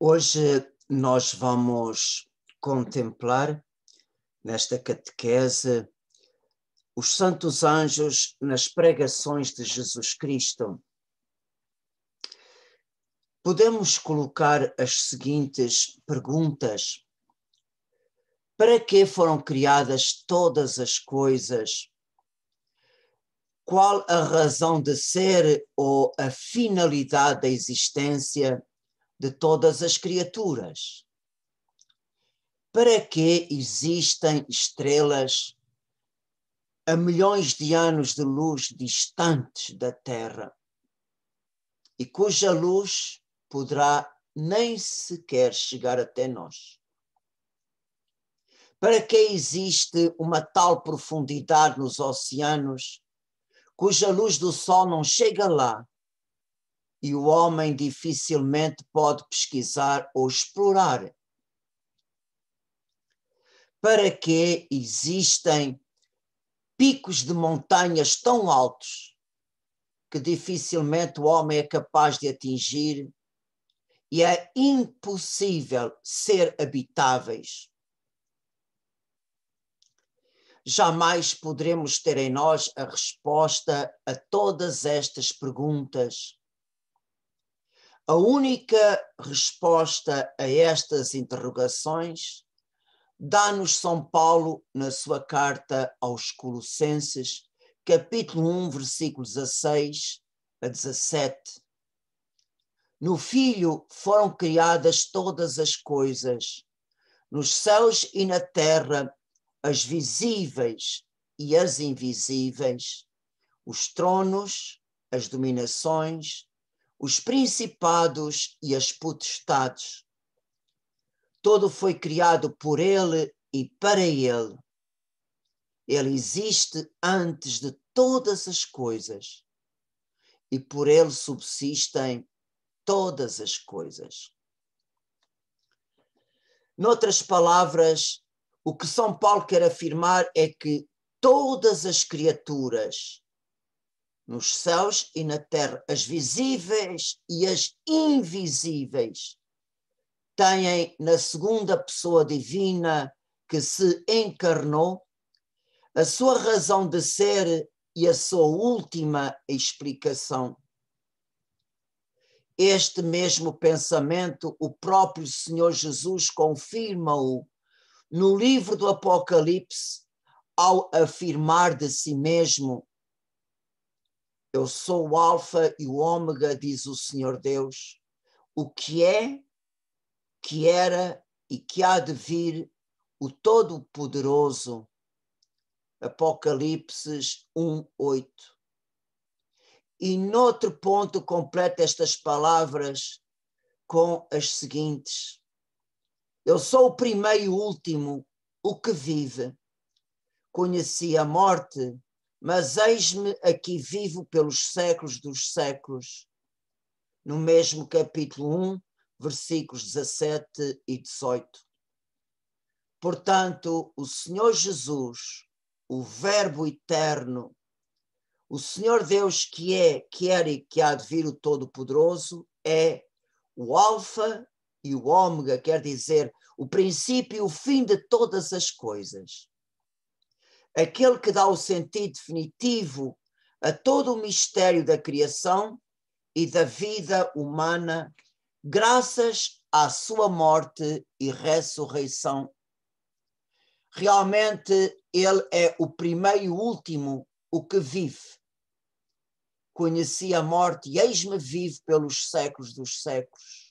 Hoje nós vamos contemplar nesta catequese os santos anjos nas pregações de Jesus Cristo. Podemos colocar as seguintes perguntas: para que foram criadas todas as coisas? Qual a razão de ser ou a finalidade da existência de todas as criaturas? Para que existem estrelas a milhões de anos de luz distantes da Terra e cuja luz poderá nem sequer chegar até nós? Para que existe uma tal profundidade nos oceanos cuja luz do sol não chega lá e o homem dificilmente pode pesquisar ou explorar? Para que existem picos de montanhas tão altos que dificilmente o homem é capaz de atingir e é impossível ser habitáveis? Jamais poderemos ter em nós a resposta a todas estas perguntas. A única resposta a estas interrogações dá-nos São Paulo na sua carta aos Colossenses, capítulo 1, versículos 16 a 17. No Filho foram criadas todas as coisas, nos céus e na terra, as visíveis e as invisíveis, os tronos, as dominações, os principados e as potestades. Todo foi criado por ele e para ele. Ele existe antes de todas as coisas e por ele subsistem todas as coisas. Noutras palavras, o que São Paulo quer afirmar é que todas as criaturas, nos céus e na terra, as visíveis e as invisíveis, têm na segunda pessoa divina que se encarnou a sua razão de ser e a sua última explicação. Este mesmo pensamento o próprio Senhor Jesus confirma-o no livro do Apocalipse ao afirmar de si mesmo: eu sou o Alfa e o Ômega, diz o Senhor Deus, o que é, que era e que há de vir, o Todo-Poderoso. Apocalipse 1:8. E noutro ponto completa estas palavras com as seguintes: eu sou o primeiro e o último, o que vive. Conheci a morte, mas eis-me aqui vivo pelos séculos dos séculos. No mesmo capítulo 1, versículos 17 e 18. Portanto, o Senhor Jesus, o Verbo eterno, o Senhor Deus que é, que era e que há de vir, o Todo-Poderoso, é o Alfa e o Ômega, quer dizer, o princípio e o fim de todas as coisas. Aquele que dá o sentido definitivo a todo o mistério da criação e da vida humana, graças à sua morte e ressurreição. Realmente ele é o primeiro e o último, o que vive. Conheci a morte e eis-me vivo pelos séculos dos séculos.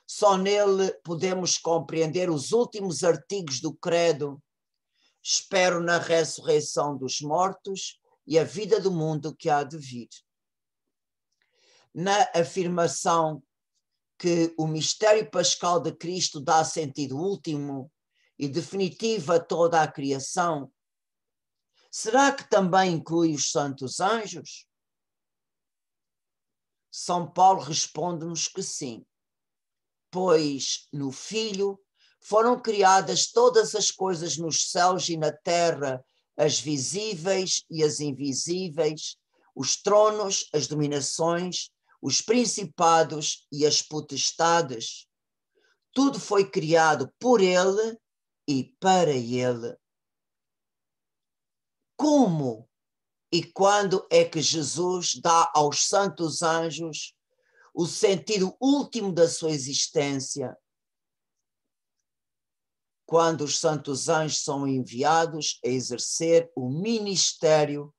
Só nele podemos compreender os últimos artigos do credo: espero na ressurreição dos mortos e a vida do mundo que há de vir. Na afirmação que o mistério pascal de Cristo dá sentido último e definitivo a toda a criação, será que também inclui os santos anjos? São Paulo responde-nos que sim, pois no Filho foram criadas todas as coisas nos céus e na terra, as visíveis e as invisíveis, os tronos, as dominações, os principados e as potestades. tudo foi criado por ele e para ele. Como e quando é que Jesus dá aos santos anjos o sentido último da sua existência? Quando os santos anjos são enviados a exercer o ministério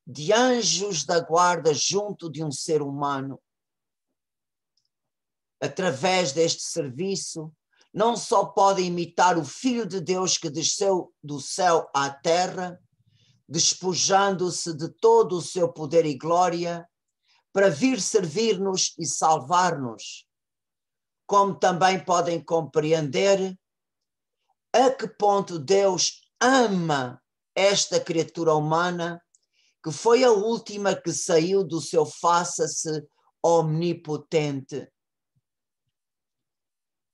de anjos da guarda junto de um ser humano. Através deste serviço, não só podem imitar o Filho de Deus que desceu do céu à terra, despojando-se de todo o seu poder e glória, para vir servir-nos e salvar-nos, como também podem compreender a que ponto Deus ama esta criatura humana, que foi a última que saiu do seu faça-se omnipotente.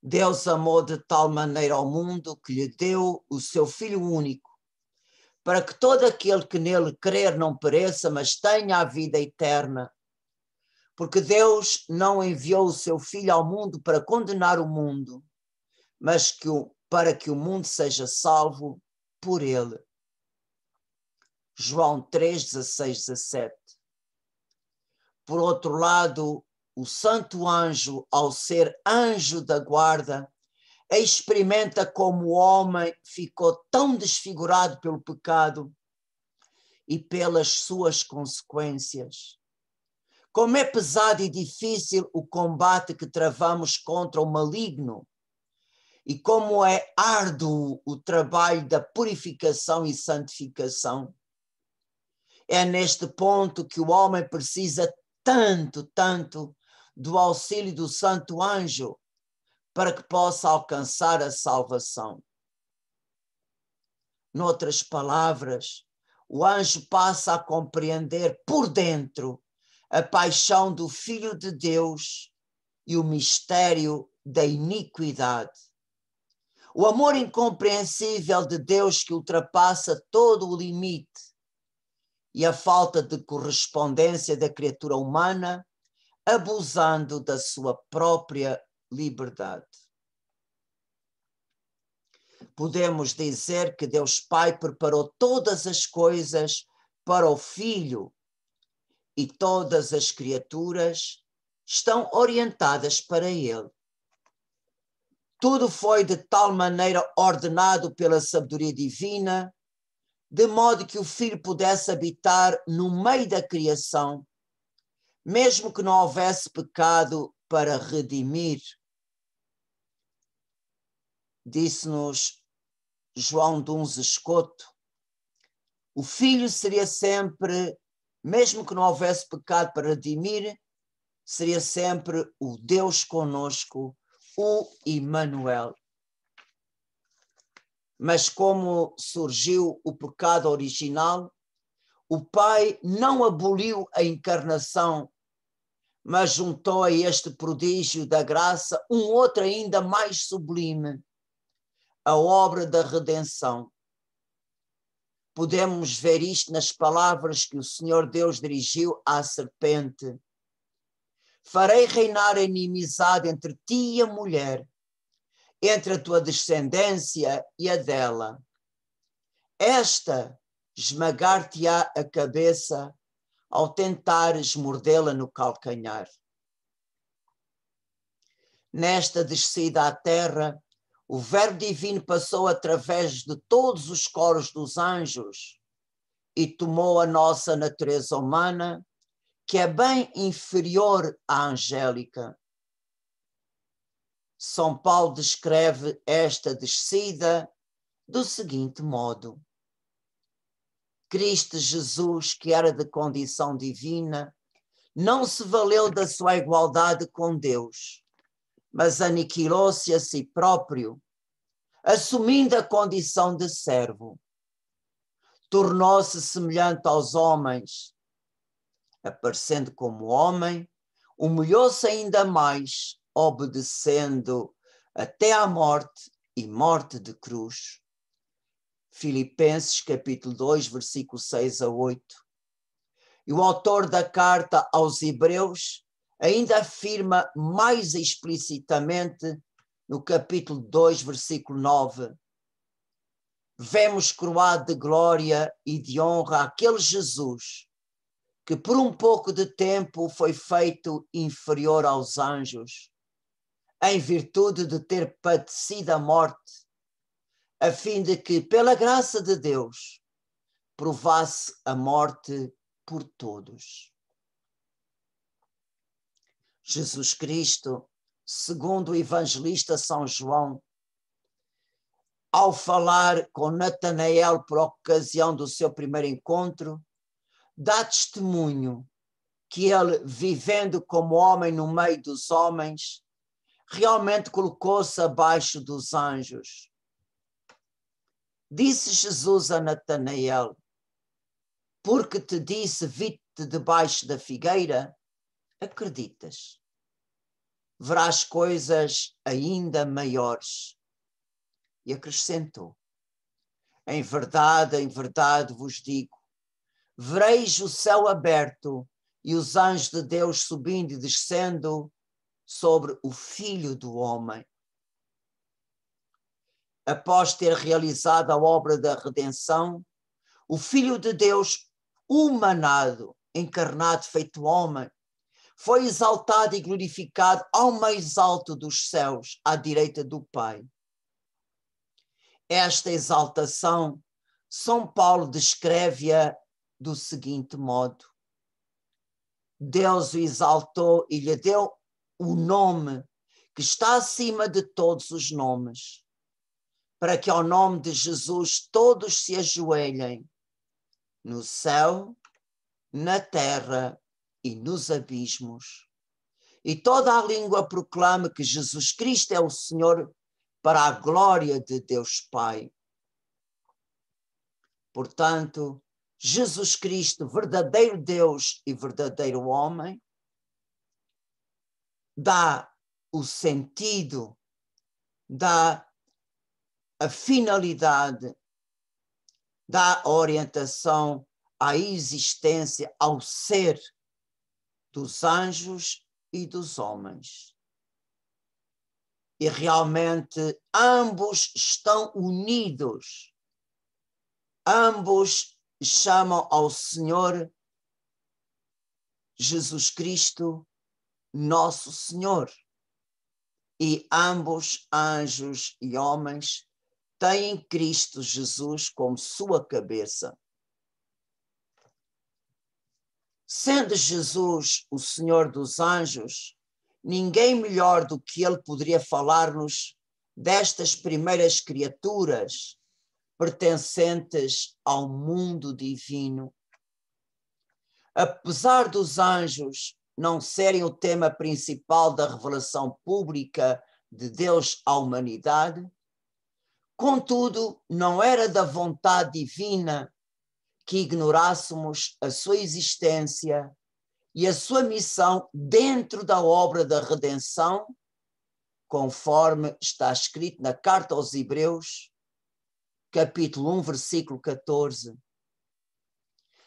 Deus amou de tal maneira ao mundo que lhe deu o seu Filho único, para que todo aquele que nele crer não pereça, mas tenha a vida eterna. Porque Deus não enviou o seu Filho ao mundo para condenar o mundo, mas para que o mundo seja salvo por ele. João 3, 16, 17. Por outro lado, o santo anjo, ao ser anjo da guarda, experimenta como o homem ficou tão desfigurado pelo pecado e pelas suas consequências. Como é pesado e difícil o combate que travamos contra o maligno e como é árduo o trabalho da purificação e santificação. É neste ponto que o homem precisa tanto do auxílio do santo anjo para que possa alcançar a salvação. Noutras palavras, o anjo passa a compreender por dentro a paixão do Filho de Deus e o mistério da iniquidade. O amor incompreensível de Deus que ultrapassa todo o limite e a falta de correspondência da criatura humana, abusando da sua própria liberdade. Podemos dizer que Deus Pai preparou todas as coisas para o Filho e todas as criaturas estão orientadas para ele. Tudo foi de tal maneira ordenado pela sabedoria divina, de modo que o Filho pudesse habitar no meio da criação, mesmo que não houvesse pecado para redimir. Disse-nos João Duns Escoto, o Filho seria sempre, mesmo que não houvesse pecado para redimir, seria sempre o Deus conosco, o Emmanuel. Mas como surgiu o pecado original, o Pai não aboliu a encarnação, mas juntou a este prodígio da graça um outro ainda mais sublime, a obra da redenção. Podemos ver isto nas palavras que o Senhor Deus dirigiu à serpente. Farei reinar a inimizade entre ti e a mulher, entre a tua descendência e a dela. Esta esmagar-te-á a cabeça ao tentares mordê-la no calcanhar. Nesta descida à terra, o Verbo Divino passou através de todos os coros dos anjos e tomou a nossa natureza humana, que é bem inferior à angélica. São Paulo descreve esta descida do seguinte modo: Cristo Jesus, que era de condição divina, não se valeu da sua igualdade com Deus, mas aniquilou-se a si próprio, assumindo a condição de servo. Tornou-se semelhante aos homens. Aparecendo como homem, humilhou-se ainda mais, obedecendo até à morte e morte de cruz. Filipenses capítulo 2, versículo 6 a 8. E o autor da carta aos Hebreus ainda afirma mais explicitamente no capítulo 2, versículo 9, vemos coroado de glória e de honra aquele Jesus que por um pouco de tempo foi feito inferior aos anjos, em virtude de ter padecido a morte, a fim de que, pela graça de Deus, provasse a morte por todos. Jesus Cristo, segundo o evangelista São João, ao falar com Natanael por ocasião do seu primeiro encontro, dá testemunho que ele, vivendo como homem no meio dos homens, realmente colocou-se abaixo dos anjos. Disse Jesus a Natanael: porque te disse, vi-te debaixo da figueira, acreditas? Verás coisas ainda maiores. E acrescentou: em verdade vos digo, vereis o céu aberto e os anjos de Deus subindo e descendo sobre o Filho do Homem. Após ter realizado a obra da redenção, o Filho de Deus, humanado, encarnado, feito homem, foi exaltado e glorificado ao mais alto dos céus, à direita do Pai. Esta exaltação, São Paulo descreve-a do seguinte modo: Deus o exaltou e lhe deu o nome que está acima de todos os nomes, para que ao nome de Jesus todos se ajoelhem, no céu, na terra e nos abismos, e toda a língua proclame que Jesus Cristo é o Senhor, para a glória de Deus Pai. Portanto, Jesus Cristo, verdadeiro Deus e verdadeiro homem, dá o sentido, dá a finalidade, dá a orientação à existência, ao ser dos anjos e dos homens. E realmente ambos estão unidos, ambos chamam ao Senhor Jesus Cristo nosso Senhor, e ambos, anjos e homens, têm Cristo Jesus como sua cabeça. Sendo Jesus o Senhor dos anjos, ninguém melhor do que ele poderia falar-nos destas primeiras criaturas pertencentes ao mundo divino. Apesar dos anjos não serem o tema principal da revelação pública de Deus à humanidade, contudo, não era da vontade divina que ignorássemos a sua existência e a sua missão dentro da obra da redenção, conforme está escrito na Carta aos Hebreus, capítulo 1, versículo 14.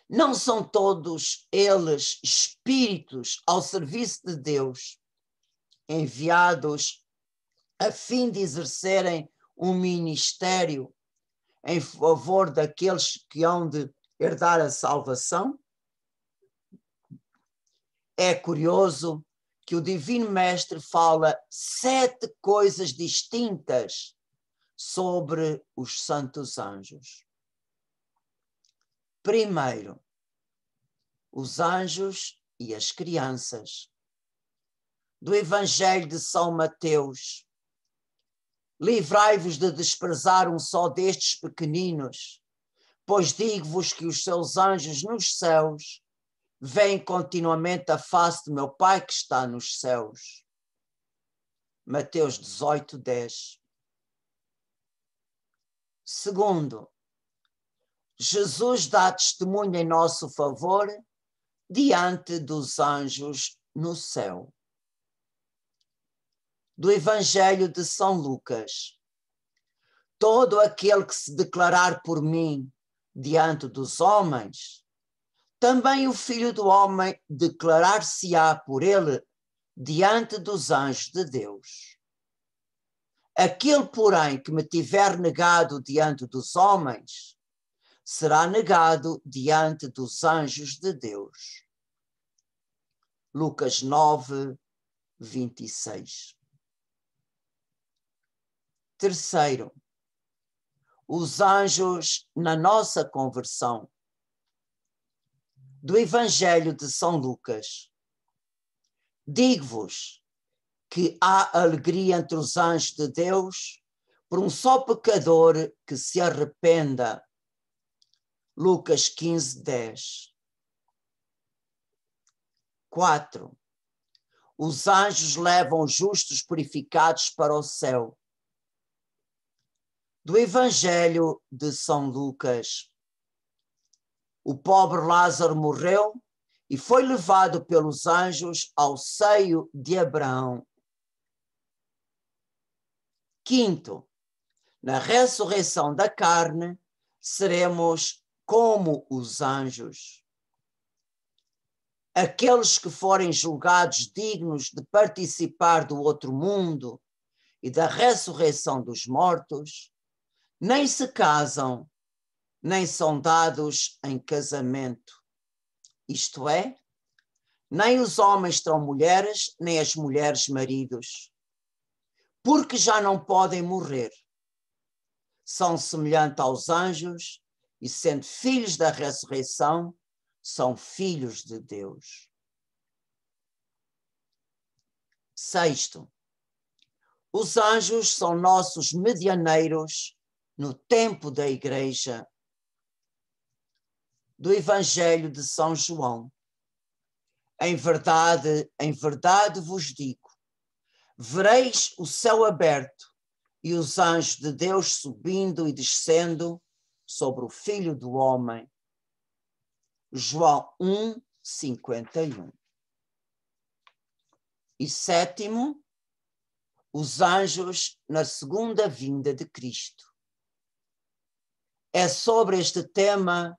Não são todos eles espíritos ao serviço de Deus, enviados a fim de exercerem um ministério em favor daqueles que hão de herdar a salvação? É curioso que o Divino Mestre fala 7 coisas distintas sobre os santos anjos. Primeiro, os anjos e as crianças. Do Evangelho de São Mateus: livrai-vos de desprezar um só destes pequeninos, pois digo-vos que os seus anjos nos céus veem continuamente a face do meu Pai que está nos céus. Mateus 18, 10. Segundo, Jesus dá testemunho em nosso favor diante dos anjos no céu. Do Evangelho de São Lucas: todo aquele que se declarar por mim diante dos homens, também o Filho do Homem declarar-se-á por ele diante dos anjos de Deus. Aquele, porém, que me tiver negado diante dos homens, será negado diante dos anjos de Deus. Lucas 9, 26. Terceiro, os anjos na nossa conversão. Do Evangelho de São Lucas. Digo-vos que há alegria entre os anjos de Deus por um só pecador que se arrependa. Lucas 15, 10. 4. Os anjos levam os justos purificados para o céu. Do Evangelho de São Lucas. O pobre Lázaro morreu e foi levado pelos anjos ao seio de Abraão. 5. Na ressurreição da carne, seremos como os anjos. Aqueles que forem julgados dignos de participar do outro mundo e da ressurreição dos mortos, nem se casam, nem são dados em casamento. Isto é, nem os homens terão mulheres, nem as mulheres maridos, porque já não podem morrer. São semelhantes aos anjos e, sendo filhos da ressurreição, são filhos de Deus. 6. Os anjos são nossos medianeiros no tempo da Igreja. Do Evangelho de São João. Em verdade vos digo, vereis o céu aberto e os anjos de Deus subindo e descendo sobre o Filho do Homem. João 1, 51. E 7. Os anjos na segunda vinda de Cristo. É sobre este tema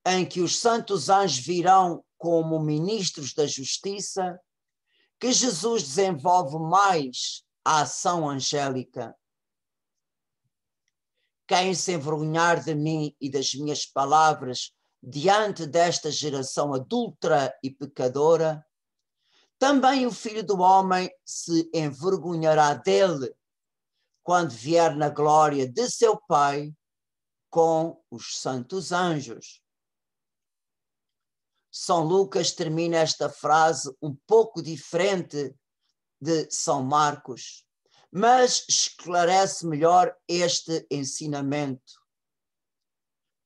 em que os santos anjos virão como ministros da justiça que Jesus desenvolve mais a ação angélica. Quem se envergonhar de mim e das minhas palavras diante desta geração adúltera e pecadora, também o Filho do Homem se envergonhará dele quando vier na glória de seu Pai com os santos anjos. São Lucas termina esta frase um pouco diferente de São Marcos, mas esclarece melhor este ensinamento.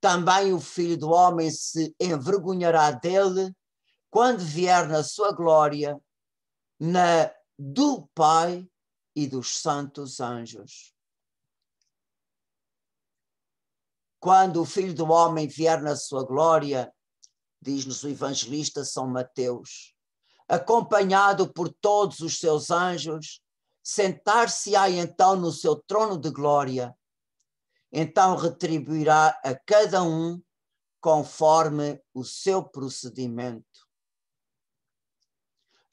Também o Filho do Homem se envergonhará dele quando vier na sua glória, na do Pai e dos santos anjos. Quando o Filho do Homem vier na sua glória, diz-nos o evangelista São Mateus, acompanhado por todos os seus anjos, sentar-se-á então no seu trono de glória. Então retribuirá a cada um conforme o seu procedimento.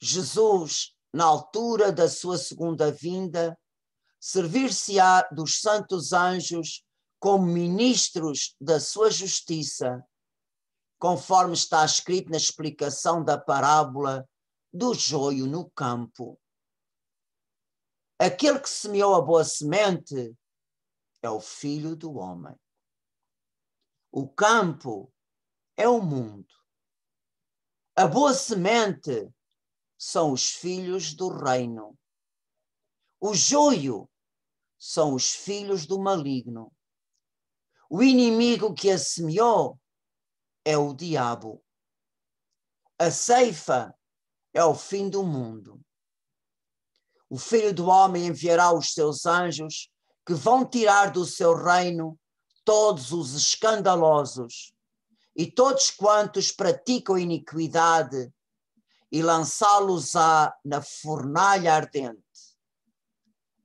Jesus, na altura da sua segunda vinda, servir-se-á dos santos anjos como ministros da sua justiça, conforme está escrito na explicação da parábola do joio no campo. Aquele que semeou a boa semente é o Filho do Homem. O campo é o mundo. A boa semente são os filhos do reino. O joio são os filhos do maligno. O inimigo que a semeou é o diabo. A ceifa é o fim do mundo. O Filho do Homem enviará os seus anjos que vão tirar do seu reino todos os escandalosos e todos quantos praticam iniquidade e lançá-los-á na fornalha ardente.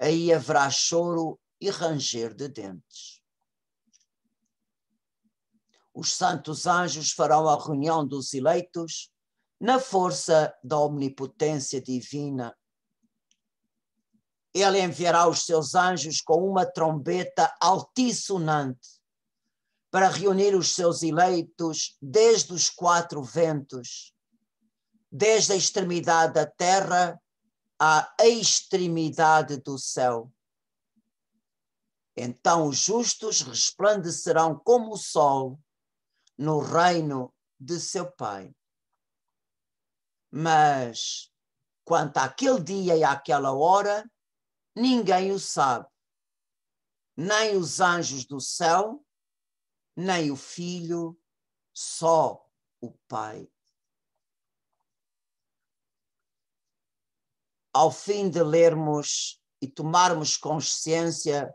Aí haverá choro e ranger de dentes. Os santos anjos farão a reunião dos eleitos na força da omnipotência divina. Ele enviará os seus anjos com uma trombeta altissonante para reunir os seus eleitos desde os quatro ventos, desde a extremidade da terra à extremidade do céu. Então os justos resplandecerão como o sol no reino de seu Pai. Mas quanto àquele dia e àquela hora, ninguém o sabe, nem os anjos do céu, nem o Filho, só o Pai. Ao fim de lermos e tomarmos consciência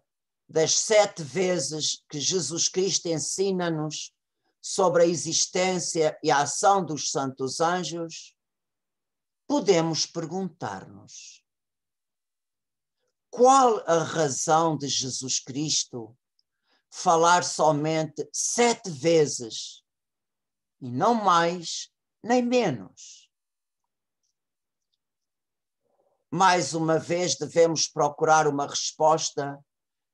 das 7 vezes que Jesus Cristo ensina-nos sobre a existência e a ação dos santos anjos, podemos perguntar-nos: qual a razão de Jesus Cristo falar somente 7 vezes, e não mais nem menos? Mais uma vez devemos procurar uma resposta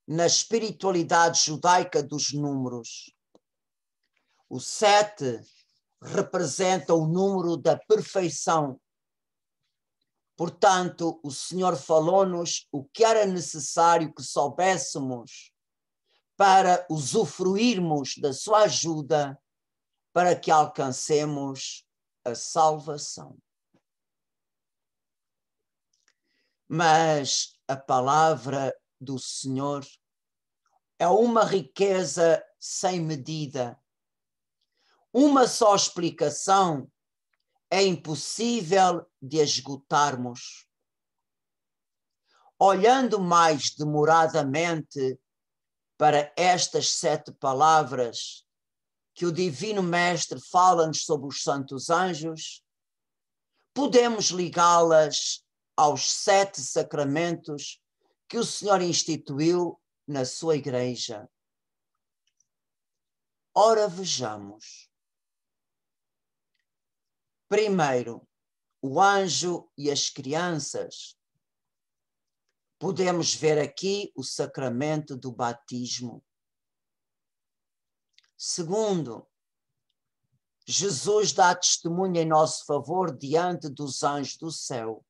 na espiritualidade judaica dos números. O 7 representa o número da perfeição. Portanto, o Senhor falou-nos o que era necessário que soubéssemos para usufruirmos da sua ajuda para que alcancemos a salvação. Mas a palavra do Senhor é uma riqueza sem medida. Uma só explicação é impossível de esgotarmos. Olhando mais demoradamente para estas 7 palavras que o Divino Mestre fala-nos sobre os santos anjos, podemos ligá-las aos 7 sacramentos que o Senhor instituiu na sua Igreja. Ora, vejamos. Primeiro, o anjo e as crianças. Podemos ver aqui o sacramento do batismo. Segundo, Jesus dá testemunho em nosso favor diante dos anjos do céu.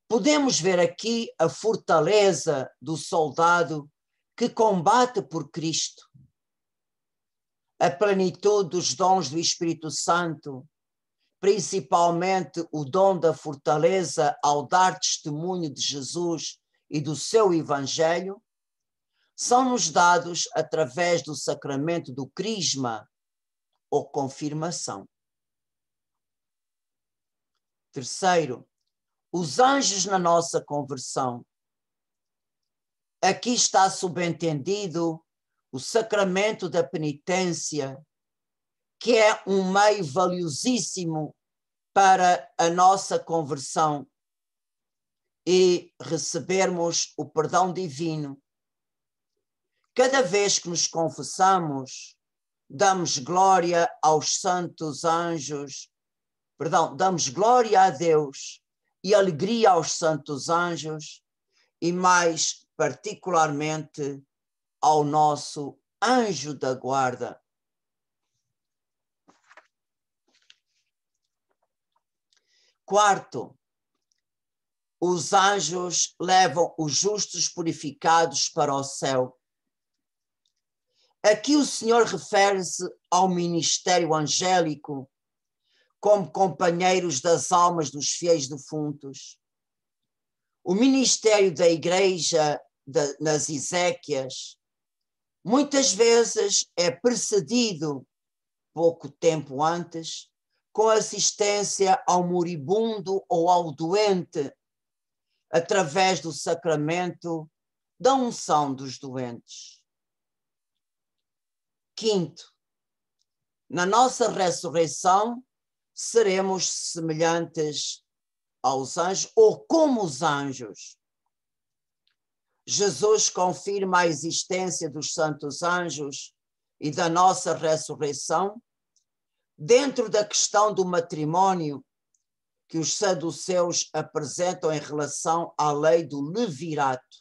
Podemos ver aqui a fortaleza do soldado que combate por Cristo. A plenitude dos dons do Espírito Santo, principalmente o dom da fortaleza ao dar testemunho de Jesus e do seu Evangelho, são-nos dados através do sacramento do crisma ou confirmação. Terceiro, os anjos na nossa conversão. Aqui está subentendido o sacramento da penitência, que é um meio valiosíssimo para a nossa conversão e recebermos o perdão divino. Cada vez que nos confessamos, damos glória aos santos anjos, damos glória a Deus e alegria aos santos anjos e mais particularmente ao nosso anjo da guarda. Quarto, os anjos levam os justos purificados para o céu. Aqui o Senhor refere-se ao ministério angélico como companheiros das almas dos fiéis defuntos. O ministério da Igreja nas Ezequias muitas vezes é precedido, pouco tempo antes, com assistência ao moribundo ou ao doente, através do sacramento da unção dos doentes. Quinto, na nossa ressurreição, seremos semelhantes aos anjos ou como os anjos. Jesus confirma a existência dos santos anjos e da nossa ressurreição dentro da questão do matrimónio, que os saduceus apresentam em relação à lei do levirato.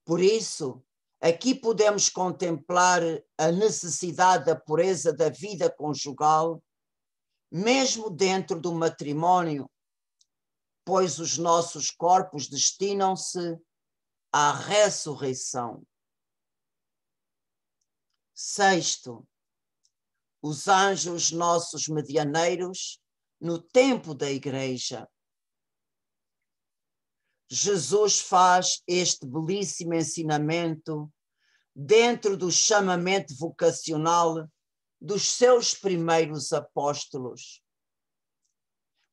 Por isso, aqui podemos contemplar a necessidade da pureza da vida conjugal, mesmo dentro do matrimônio, pois os nossos corpos destinam-se à ressurreição. Sexto, os anjos nossos medianeiros no tempo da igreja. Jesus faz este belíssimo ensinamento dentro do chamamento vocacional dos seus primeiros apóstolos.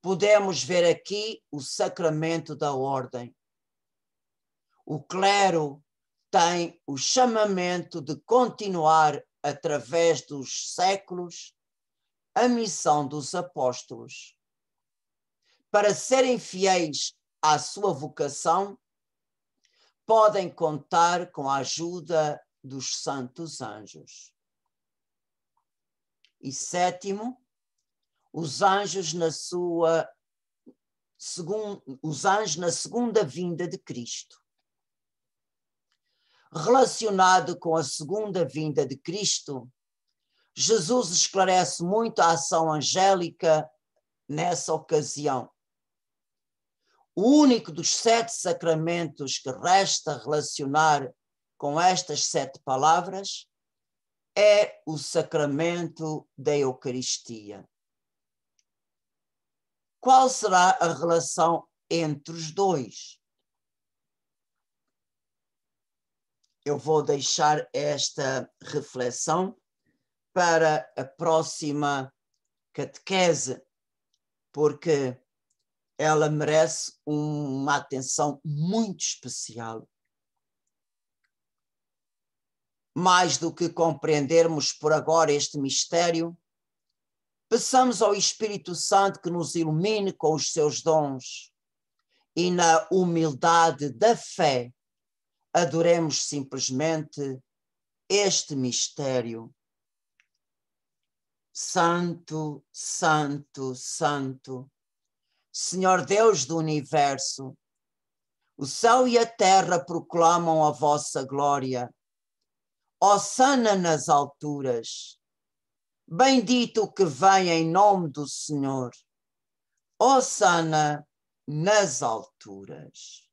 Podemos ver aqui o sacramento da ordem. O clero tem o chamamento de continuar através dos séculos a missão dos apóstolos. Para serem fiéis à sua vocação, podem contar com a ajuda dos santos anjos. E sétimo, os anjos na segunda vinda de Cristo. Relacionado com a segunda vinda de Cristo, Jesus esclarece muito a ação angélica nessa ocasião. O único dos 7 sacramentos que resta relacionar com estas 7 palavras é o sacramento da Eucaristia. Qual será a relação entre os dois? Eu vou deixar esta reflexão para a próxima catequese, porque ela merece uma atenção muito especial. Mais do que compreendermos por agora este mistério, peçamos ao Espírito Santo que nos ilumine com os seus dons e na humildade da fé adoremos simplesmente este mistério. Santo, Santo, Santo, Senhor Deus do Universo, o céu e a terra proclamam a vossa glória. Hosana nas alturas. Bendito o que vem em nome do Senhor. Hosana nas alturas.